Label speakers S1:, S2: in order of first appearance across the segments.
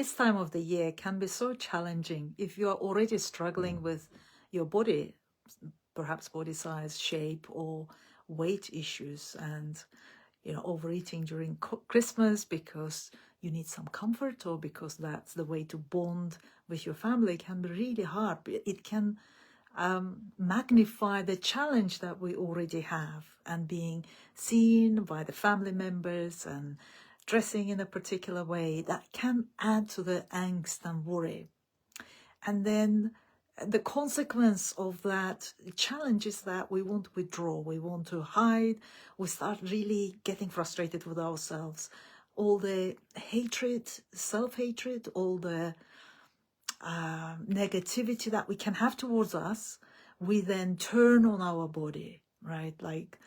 S1: this time of the year can be so challenging if you are already struggling with your body, perhaps body size, shape, or weight issues, and overeating during Christmas because you need some comfort or because that's the way to bond with your family can be really hard. It can magnify the challenge that we already have, and being seen by the family members and dressing in a particular way that can add to the angst and worry. And then the consequence of that challenge is that we want to withdraw, we want to hide, we start really getting frustrated with ourselves. All the hatred, self-hatred, all the negativity that we can have towards us, we then turn on our body, right? Like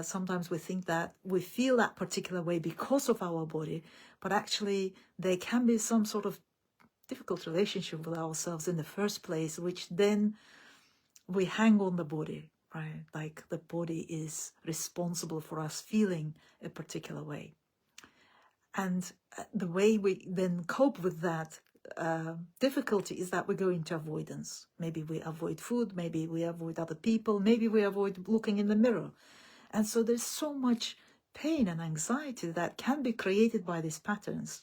S1: sometimes we think that we feel that particular way because of our body, but actually there can be some sort of difficult relationship with ourselves in the first place, which then we hang on the body, right? Like the body is responsible for us feeling a particular way. And the way we then cope with that difficulty is that we go into avoidance. Maybe we avoid food, maybe we avoid other people, maybe we avoid looking in the mirror. And so there's so much pain and anxiety that can be created by these patterns.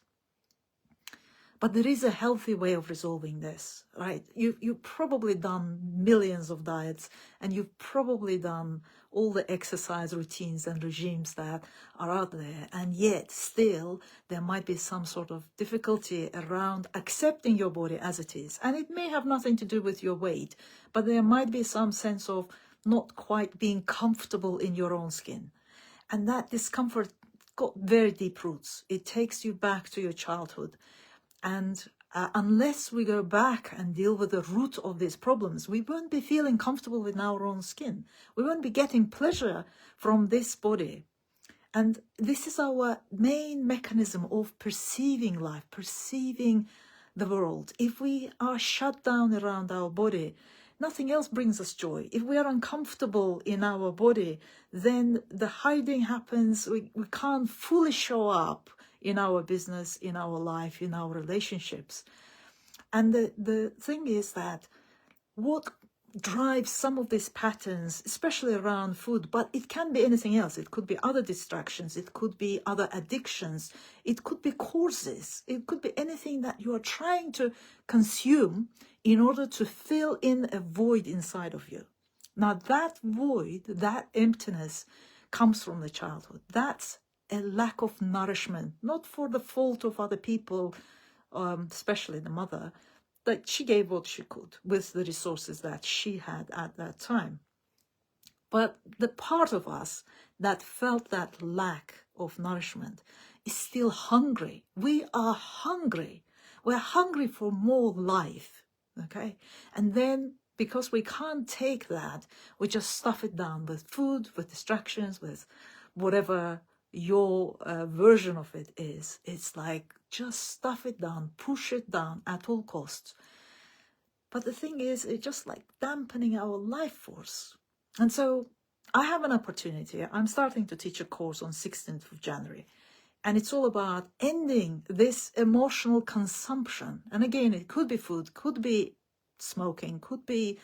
S1: But there is a healthy way of resolving this, right? You've probably done millions of diets, and you've probably done all the exercise routines and regimes that are out there, and yet still there might be some sort of difficulty around accepting your body as it is. And it may have nothing to do with your weight, but there might be some sense of not quite being comfortable in your own skin. And that discomfort got very deep roots. It takes you back to your childhood. And unless we go back and deal with the root of these problems, we won't be feeling comfortable with our own skin. We won't be getting pleasure from this body. And this is our main mechanism of perceiving life, perceiving the world. If we are shut down around our body, nothing else brings us joy. If we are uncomfortable in our body, then the hiding happens. We can't fully show up in our business, in our life, in our relationships. And the thing is that what drives some of these patterns, especially around food, but it can be anything else. It could be other distractions. It could be other addictions. It could be courses. It could be anything that you are trying to consume in order to fill in a void inside of you. Now that void, that emptiness comes from the childhood. That's a lack of nourishment, not for the fault of other people, especially the mother, that she gave what she could with the resources that she had at that time. But the part of us that felt that lack of nourishment is still hungry. We are hungry. We're hungry for more life, okay? And then because we can't take that, we just stuff it down with food, with distractions, with whatever your version of it is. It's like just stuff it down, push it down at all costs. But the thing is, it's just like dampening our life force. And so I have an opportunity. I'm starting to teach a course on 16th of January. And it's all about ending this emotional consumption. And again, it could be food, could be smoking, could be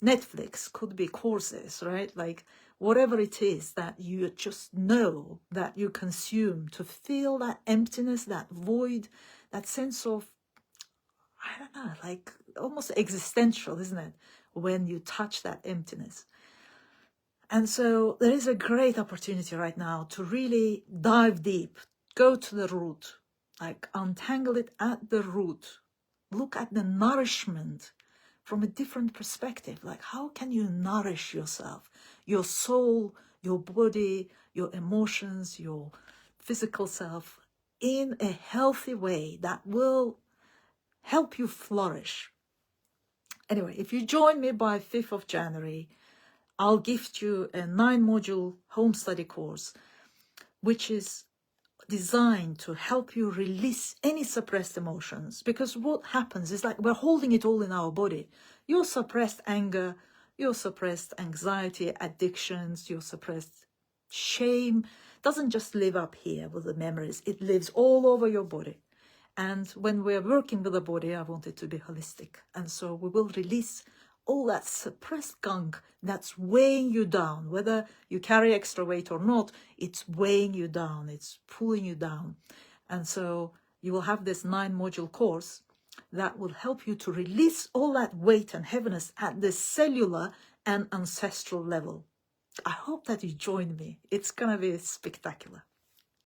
S1: Netflix, could be courses, right? Like whatever it is that you just know that you consume to feel that emptiness, that void, that sense of, I don't know, like almost existential, isn't it? When you touch that emptiness. And so there is a great opportunity right now to really dive deep, go to the root, like untangle it at the root, look at the nourishment from a different perspective. Like how can you nourish yourself, your soul, your body, your emotions, your physical self in a healthy way that will help you flourish. Anyway, if you join me by 5th of January, I'll gift you a 9-module home study course, which is designed to help you release any suppressed emotions. Because what happens is like we're holding it all in our body. Your suppressed anger, your suppressed anxiety, addictions, your suppressed shame doesn't just live up here with the memories. It lives all over your body. And when we're working with the body, I want it to be holistic. And so we will release all that suppressed gunk that's weighing you down. Whether you carry extra weight or not, it's weighing you down, it's pulling you down. And so you will have this 9-module course that will help you to release all that weight and heaviness at the cellular and ancestral level. I hope that you join me. It's going to be spectacular.